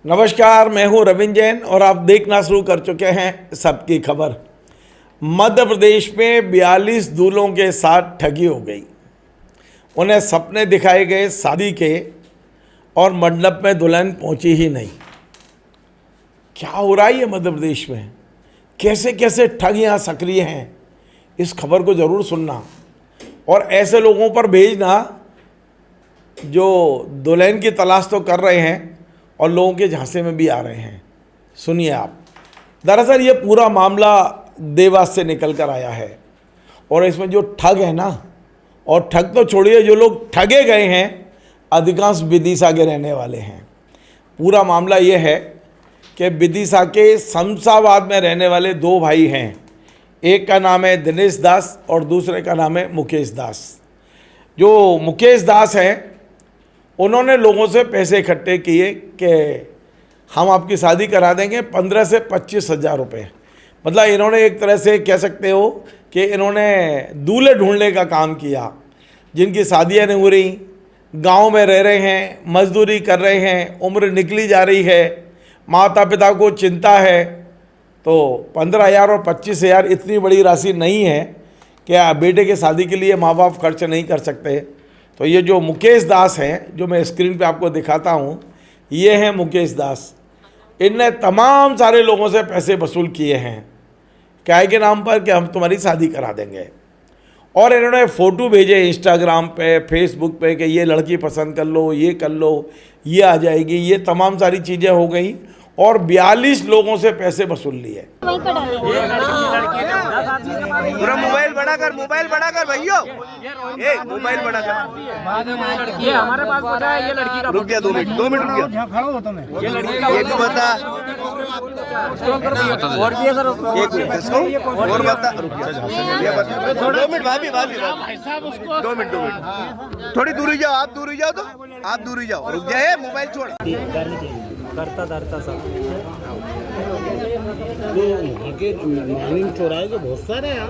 नमस्कार, मैं हूं रविंद्र जैन और आप देखना शुरू कर चुके हैं सबकी खबर। मध्य प्रदेश में 42 दूल्हों के साथ ठगी हो गई। उन्हें सपने दिखाए गए शादी के और मंडप में दुल्हन पहुंची ही नहीं। क्या हो रहा है ये मध्य प्रदेश में? कैसे कैसे ठग यहाँ सक्रिय हैं, इस खबर को ज़रूर सुनना और ऐसे लोगों पर भेजना जो दुल्हन की तलाश तो कर रहे हैं और लोगों के झांसे में भी आ रहे हैं। सुनिए आप। दरअसल ये पूरा मामला देवास से निकल कर आया है और इसमें जो ठग है ना, और ठग तो छोड़िए, जो लोग ठगे गए हैं अधिकांश विदिशा के रहने वाले हैं। पूरा मामला ये है कि विदिशा के शमशाबाद में रहने वाले दो भाई हैं। एक का नाम है दिनेश दास और दूसरे का नाम है मुकेश दास। जो मुकेश दास हैं, उन्होंने लोगों से पैसे इकट्ठे किए कि हम आपकी शादी करा देंगे 15 से 25 हज़ार रुपये। मतलब इन्होंने एक तरह से कह सकते हो कि इन्होंने दूल्हे ढूंढने का काम किया। जिनकी शादियां नहीं हो रही, गांव में रह रहे हैं, मजदूरी कर रहे हैं, उम्र निकली जा रही है, माता पिता को चिंता है, तो 15,000 और 25,000 इतनी बड़ी राशि नहीं है कि बेटे की शादी के लिए माँ बाप खर्च नहीं कर सकते। तो ये जो मुकेश दास हैं, जो मैं स्क्रीन पे आपको दिखाता हूँ, ये हैं मुकेश दास। इनने तमाम सारे लोगों से पैसे वसूल किए हैं क्या के नाम पर कि हम तुम्हारी शादी करा देंगे। और इन्होंने फ़ोटो भेजे इंस्टाग्राम पे, फेसबुक पे कि ये लड़की पसंद कर लो, ये कर लो, ये आ जाएगी। ये तमाम सारी चीज़ें हो गई और 42 लोगों से पैसे वसूल लिए। पूरा मोबाइल बड़ा कर भैया, ये मोबाइल बड़ा कर। ये हमारे पास पता है, ये लड़की का। रुक गया 2 मिनट रुक गया। खड़ो हो तुम्हें। ये लड़की का एक बता और भी है सर, एक मिनट इसको और बता। रुक गया, ये बता 2 मिनट भाभी 2 मिनट थोड़ी दूरी जाओ, आप दूरी जाओ, तो आप दूरी जाओ। रुक जाए, मोबाइल छोड़। करता सब मानिंग चौराहे के बहुत सारे हैं।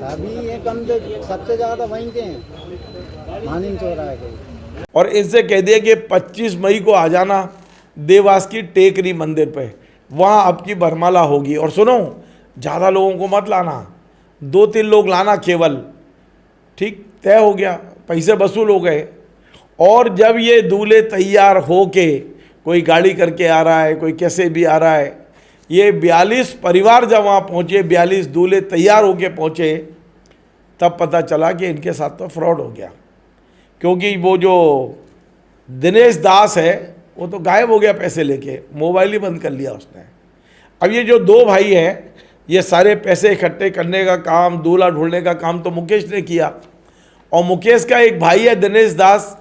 सभी ये कम से सबसे ज़्यादा वहीं के हैं, मानिंग चौराहे के। और इनसे कह दिया कि 25 मई को आ जाना देवास की टेकरी मंदिर पे, वहाँ आपकी बरमाला होगी। और सुनो, ज़्यादा लोगों को मत लाना, 2-3 लोग लाना केवल। ठीक, तय हो गया, पैसे वसूल हो गए। और जब ये दूल्हे तैयार हो के, कोई गाड़ी करके आ रहा है, कोई कैसे भी आ रहा है, ये 42 परिवार जब वहाँ पहुँचे, 42 दूल्हे तैयार होके पहुँचे, तब पता चला कि इनके साथ तो फ्रॉड हो गया। क्योंकि वो जो दिनेश दास है, वो तो गायब हो गया पैसे लेके, मोबाइल ही बंद कर लिया उसने। अब ये जो दो भाई हैं, ये सारे पैसे इकट्ठे करने का काम, दूल्हा ढूंढने का काम तो मुकेश ने किया। और मुकेश का एक भाई है दिनेश दास,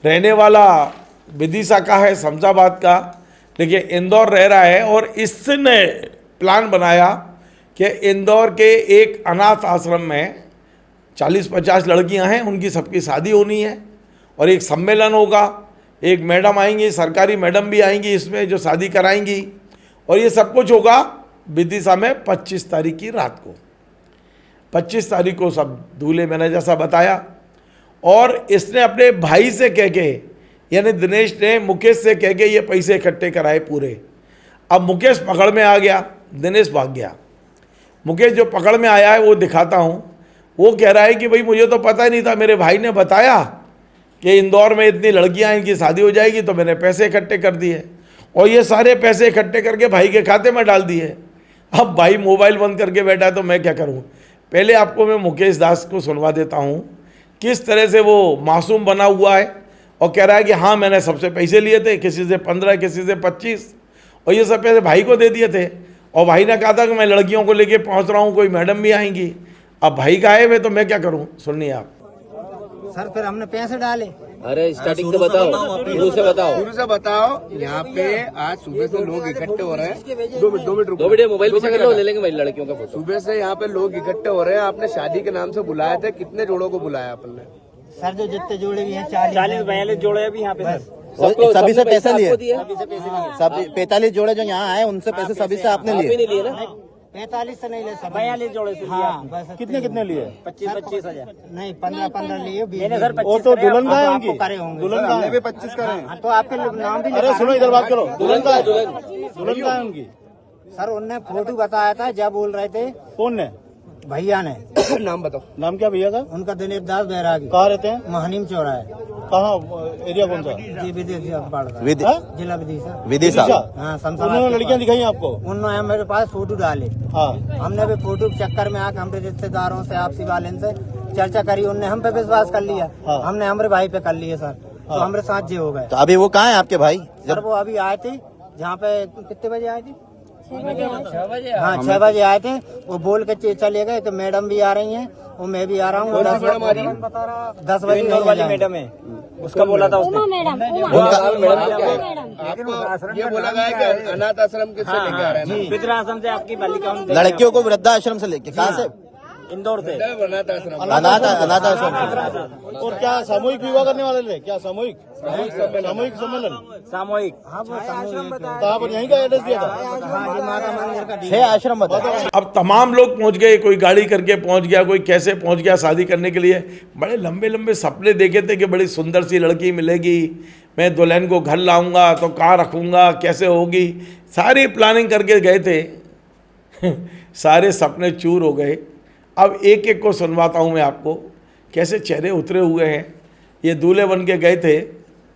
रहने वाला विदिशा का है, शमशाबाद का, लेकिन इंदौर रह रहा है। और इसने प्लान बनाया कि इंदौर के एक अनाथ आश्रम में 40-50 लड़कियां हैं, उनकी सबकी शादी होनी है और एक सम्मेलन होगा। एक मैडम आएंगी, सरकारी मैडम भी आएंगी इसमें, जो शादी कराएंगी। और ये सब कुछ होगा विदिशा में 25 तारीख की रात को। 25 तारीख को सब दूल्हे, मैंने जैसा बताया। और इसने अपने भाई से कह के, यानी दिनेश ने मुकेश से कह के ये पैसे इकट्ठे कराए पूरे। अब मुकेश पकड़ में आ गया, दिनेश भाग गया। मुकेश जो पकड़ में आया है वो दिखाता हूँ। वो कह रहा है कि भाई मुझे तो पता ही नहीं था, मेरे भाई ने बताया कि इंदौर में इतनी लड़कियां, इनकी शादी हो जाएगी, तो मैंने पैसे इकट्ठे कर दिए और ये सारे पैसे इकट्ठे करके भाई के खाते में डाल दिए। अब भाई मोबाइल बंद करके बैठा है, तो मैं क्या करूँ। पहले आपको मैं मुकेश दास को सुनवा देता हूँ किस तरह से वो मासूम बना हुआ है और कह रहा है कि हाँ मैंने सबसे पैसे लिए थे, किसी से 15, किसी से 25, और ये सब पैसे भाई को दे दिए थे। और भाई ने कहा था कि मैं लड़कियों को लेके पहुंच रहा हूँ, कोई मैडम भी आएंगी। अब भाई का है वे, तो मैं क्या करूँ, सुनिए आप। सर फिर हमने पैसे डाले। अरे स्टार्टिंग से बताओ, शुरू से बताओ। यहाँ पे आज सुबह से लोग इकट्ठे हो रहे हैं। 2 मिनट 2 मिनट मोबाइल पीछे कर लो, ले लेंगे भाई लड़कियों का फोटो। सुबह से यहाँ पे लोग इकट्ठे हो रहे हैं। आपने शादी के नाम से बुलाए थे, कितने जोड़ों को बुलाया आपने? सर जो जितने जोड़े भी हैं, 40-42 जोड़े अभी यहाँ पे सर। सभी से पैसा लिए, सभी से पैसे लिए। सभी 45 जोड़े जो यहाँ आए, उनसे पैसे सभी से आपने लिए ना? 45 से नहीं ले सकते, 42 जोड़े से हाँ बस। कितने कितने लिए? 25 हजार नहीं 15 लिए, 20 मैंने सर वो तो दुल्हन का है आपको उनकी, करे होंगे। दुल्हन का है। 25 करें। हाँ, तो आपके नाम भी अरे लिखा सुनो है। इधर बात करो, दुल्हन का है, दुल्हन का है उनकी। सर उनने फोटो बताया था जब बोल रहे थे कौन ने? भैया ने। नाम बताओ। नाम क्या भैया का? उनका दिलीप दास बैरागी, कहाँ रहते हैं? महनीम चौराहे, कहाँ एरिया कौन सा? जी विदिशा पड़ रहा है, हाँ? जिला विदिशा। विदिशा। हाँ उन्होंने शमशाबाद। लड़कियां दिखाई आपको? उन्होंने मेरे पास फोटो डाले, हाँ। हमने भी फोटो के चक्कर में आकर हमारे रिश्तेदारों से, आपसी वाले से चर्चा करी, उनने हम पे विश्वास कर लिया, हाँ। हमने हमारे भाई पे कर लिए सर, तो हमारे साथ जे हो गए। तो अभी वो कहाँ है आपके भाई? सर वो अभी आए थे, जहाँ पे कितने बजे आए थे? 6 बजे आए थे। वो बोल के चले गए कि मैडम भी आ रही हैं और मैं भी आ रहा हूँ। 10 बजे वाली मैडम है, उसका बोला था उसने। ये बोला गया कि अनाथ आश्रम से लेके आ रहे हैं। वृद्धाश्रम से आपकी बालिका लड़कियों को वृद्धाश्रम से लेके कहाँ से? इंदौर से। अनाथ आश्रम। और क्या सामूहिक विवाह करने वाले थे? क्या सामूहिक सम्मेलन? सामूहिक। कहाँ पर? यहीं का एड्रेस दिया था? 6 आश्रम बताए। अब तमाम लोग पहुंच गए, कोई गाड़ी करके पहुंच गया, कोई कैसे पहुंच गया शादी करने के लिए। बड़े लंबे लंबे सपने देखे थे कि बड़ी सुंदर सी लड़की मिलेगी, मैं दुल्हन को घर लाऊंगा तो कहाँ रखूंगा, कैसे होगी, सारी प्लानिंग करके गए थे। सारे सपने चूर हो गए। अब एक एक को सुनवाता हूँ मैं आपको, कैसे चेहरे उतरे हुए हैं। ये दूल्हे बन के गए थे,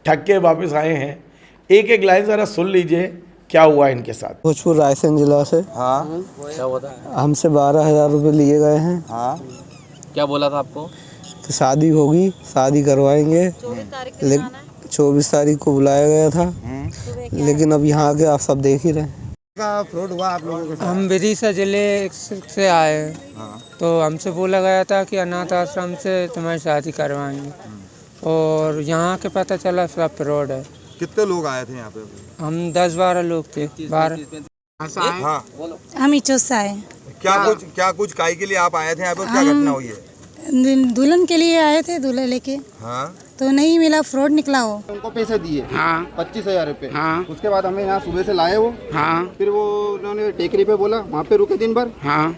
ठग के वापस आए हैं। एक एक लाइन ज़रा सुन लीजिए क्या हुआ इनके साथ। भोजपुर रायसेन जिला से। हाँ। क्या हुआ था? हमसे 12,000 रुपये लिए गए हैं हाँ। क्या बोला था आपको? कि शादी होगी, शादी करवाएंगे। 24 तारीख को बुलाया गया था, लेकिन अब यहाँ आके आप सब देख ही रहे हैं। फ्रॉड हुआ आप लोगों के साथ? हम विदिशा जिले से आए हैं, तो हमसे बोला गया था कि अनाथ आश्रम से तुम्हारी शादी करवाएंगे, और यहाँ के पता चला सब फ्रॉड है। कितने लोग आए थे यहाँ पे? हम 10-12 लोग थे। 12। हाँ। हम इचो से आए। क्या कुछ काई के लिए आप आए थे यहाँ पे? क्या घटना हुई है? दुल्हन के लिए आए थे, दूल्हे लेके। हाँ। तो नहीं मिला, फ्रॉड निकला वो। उनको पैसे दिए 25,000 रुपए। उसके बाद हमें यहाँ सुबह से लाए वो। फिर वो उन्होंने टेकरी पे बोला, वहाँ पे रुके दिन भर।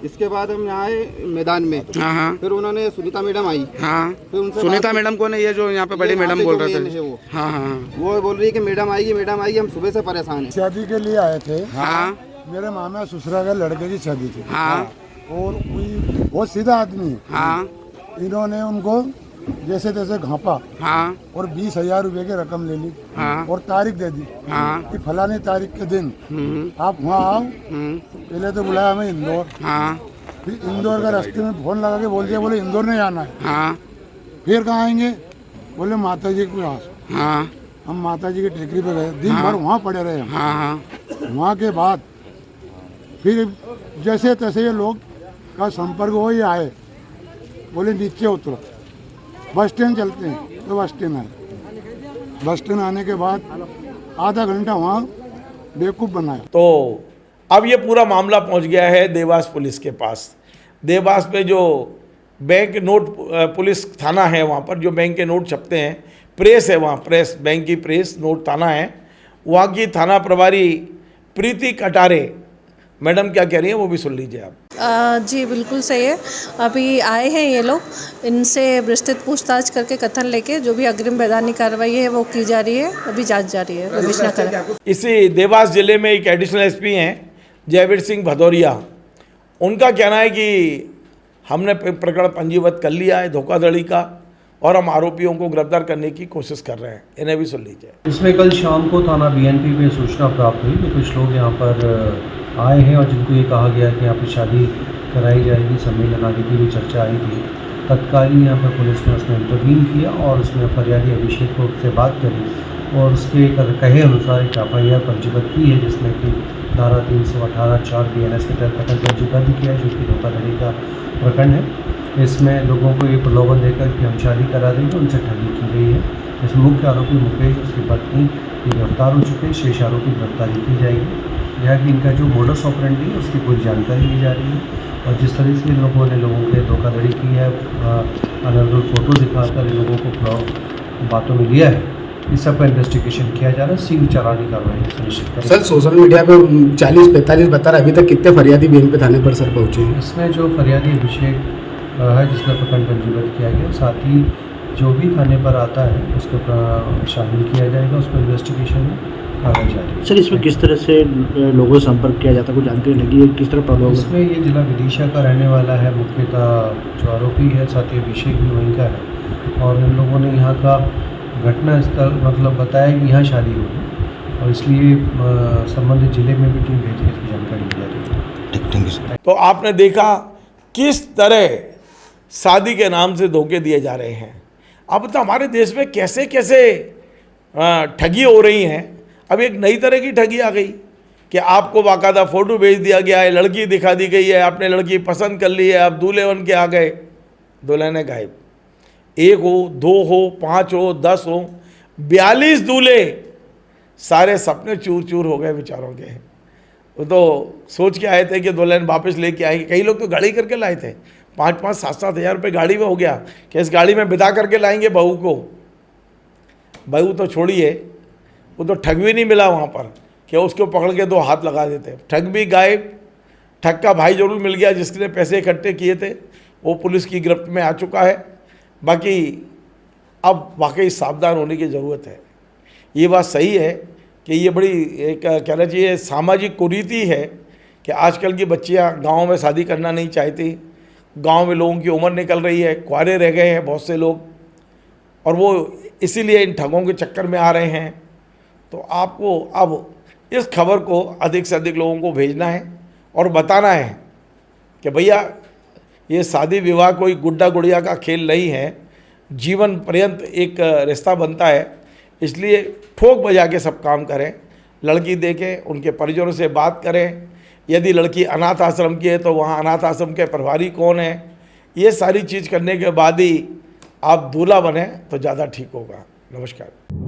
इसके बाद हम यहाँ आए मैदान में। फिर उन्होंने सुनीता मैडम आई। फिर उनसे सुनीता मैडम कौन है? ये जो यहाँ पे बड़ी मैडम बोल रहे थे वो। हाँ। वो बोल रही है कि मैडम आएगी। हम सुबह से परेशान हैं। शादी के लिए आए थे। हाँ। मेरे मामा ससुरा के लड़के की शादी थी। हाँ। और कोई बहुत सीधा आदमी है। हाँ। इन्होंने उनको जैसे तैसे घापा। हाँ। और 20,000 रुपए की रकम ले ली। हाँ। और तारीख दे दी। हाँ। कि फलानी तारीख के दिन आप वहाँ आओ। पहले तो बुलाया हमें इंदौर। हाँ। फिर इंदौर का रास्ते में फोन लगा के बोल दिया, बोले इंदौर नहीं आना है। हाँ। फिर कहाँ आएंगे? बोले माता जी के पास। हाँ। हम माता जी की टेकरी पे गए, दिन भर वहाँ पड़े रहे हम। हाँ। वहाँ के बाद फिर जैसे तैसे ये लोग का संपर्क हो ही आए, बोले नीचे उतरो, बस स्टैंड चलते हैं। तो बस स्टैंड आए। बस स्टैंड आने के बाद आधा घंटा वहाँ बेवकूफ़ बनाया। तो अब ये पूरा मामला पहुंच गया है देवास पुलिस के पास। देवास में जो बैंक नोट पुलिस थाना है, वहाँ पर जो बैंक के नोट छपते हैं, प्रेस है वहाँ, प्रेस बैंक की प्रेस नोट थाना है। वहाँ की थाना प्रभारी प्रीति कटारे मैडम क्या कह रही है वो भी सुन लीजिए आप। जी बिल्कुल सही है। अभी आए हैं ये लोग, इनसे विस्तृत पूछताछ करके कथन लेके जो भी अग्रिम वैधानिक कार्रवाई है वो की जा रही है। अभी जांच जारी है। रमेश नगर। इसी देवास जिले में एक एडिशनल एसपी हैं जयवीर सिंह भदौरिया। उनका कहना है कि हमने प्रकरण पंजीबद्ध कर लिया है धोखाधड़ी का, और हम आरोपियों को गिरफ्तार करने की कोशिश कर रहे हैं। इन्हें भी सुन लीजिए। इसमें कल शाम को थाना बीएनपी में सूचना प्राप्त हुई कि कुछ लोग यहाँ पर आए हैं और जिनको ये कहा गया कि यहाँ पर शादी कराई जाएगी, सम्मेलन आदि की भी चर्चा आई थी। तत्कालीन यहाँ पर पुलिस ने उसमें इंटरवीन किया और उसमें फरियादी अभिषेक को से बात करी और उसके कहे अनुसार एक FIR पंजीबद्ध की है, जिसमें कि धारा 318(4) BNS के तहत प्रकरण पंजीबद्ध किया है, जो कि धोखाधड़ी का प्रकरण है। इसमें लोगों को ये प्रलोभन देकर कि हम शादी करा देंगे, उनसे ठगी की गई है। इसमें मुख्य आरोपी मुकेश, उसकी पत्नी गिरफ्तार हो चुके हैं। शेष आरोपी गिरफ्तारी की जाएगी। यहाँ की इनका जो मोडस ऑपरेंडी है उसकी पूरी जानकारी ली जा रही है और जिस तरह से इन लोगों ने लोगों के धोखाधड़ी की है, अलग अलग फ़ोटो दिखाकर इन लोगों को बातों में लिया है, इस सब का इन्वेस्टिगेशन किया जा रहा है, शीघ्र चालानी कार्रवाई सुनिश्चित करें। सर सोशल मीडिया पे 40-45 बता रहे, अभी तक कितने फरियादी बीएनपी थाने पर सर पहुँचे हैं? इसमें जो फरियादी अभिषेक है जिसका प्रकरण पंजीबद्ध किया गया, साथ ही जो भी थाने पर आता है उसको शामिल किया जाएगा, उसको इन्वेस्टिगेशन में कार्रवाई जारी। सर इसमें किस तरह से लोगों से संपर्क किया जाता है, कुछ जानकारी लगी है किस तरह प्रभाव? इसमें ये जिला विदिशा का रहने वाला है मुख्यतः जो आरोपी है, साथ ही अभिषेक भी वहीं का है, और इन लोगों ने यहाँ का घटना स्थल मतलब बताया कि यहाँ शादी होगी, और इसलिए संबंधित जिले में भी टीम भेज के इसकी जानकारी दी जा रही है। तो आपने देखा किस तरह शादी के नाम से धोखे दिए जा रहे हैं। अब तो हमारे देश में कैसे कैसे ठगी हो रही हैं। अब एक नई तरह की ठगी आ गई कि आपको बाकायदा फ़ोटो भेज दिया गया है, लड़की दिखा दी गई है, आपने लड़की पसंद कर ली है, आप दूल्हे बन के आ गए, दुल्हने गायब। 1 हो, 2 हो, 5 हो, 10 हो, 42 दूल्हे, सारे सपने चूर चूर हो गए बेचारों के। वो तो सोच के आए थे कि दुल्हन वापस लेके आएंगे, कई लोग तो गाड़ी करके लाए थे, 5-5, 7-7 हज़ार रुपये गाड़ी में हो गया कि इस गाड़ी में बिता करके लाएंगे बहू को। बहू तो छोड़िए, वो तो ठग भी नहीं मिला वहाँ पर कि उसको पकड़ के 2 हाथ लगा देते। ठग भी गायब, ठग का भाई जरूर मिल गया जिसने पैसे इकट्ठे किए थे, वो पुलिस की गिरफ्त में आ चुका है। बाकी अब वाकई सावधान होने की ज़रूरत है। ये बात सही है कि ये बड़ी एक कहना चाहिए सामाजिक कुरीति है कि आजकल की बच्चियाँ गाँव में शादी करना नहीं चाहती। गांव में लोगों की उम्र निकल रही है, कुंवारे रह गए हैं बहुत से लोग, और वो इसीलिए इन ठगों के चक्कर में आ रहे हैं। तो आपको अब इस खबर को अधिक से अधिक लोगों को भेजना है और बताना है कि भैया ये शादी विवाह कोई गुड्डा गुड़िया का खेल नहीं है, जीवन पर्यंत एक रिश्ता बनता है। इसलिए ठोक बजा के सब काम करें, लड़की देखें, उनके परिजनों से बात करें। यदि लड़की अनाथ आश्रम की है तो वहाँ अनाथ आश्रम के प्रभारी कौन है, ये सारी चीज़ करने के बाद ही आप दूल्हा बने तो ज़्यादा ठीक होगा। नमस्कार।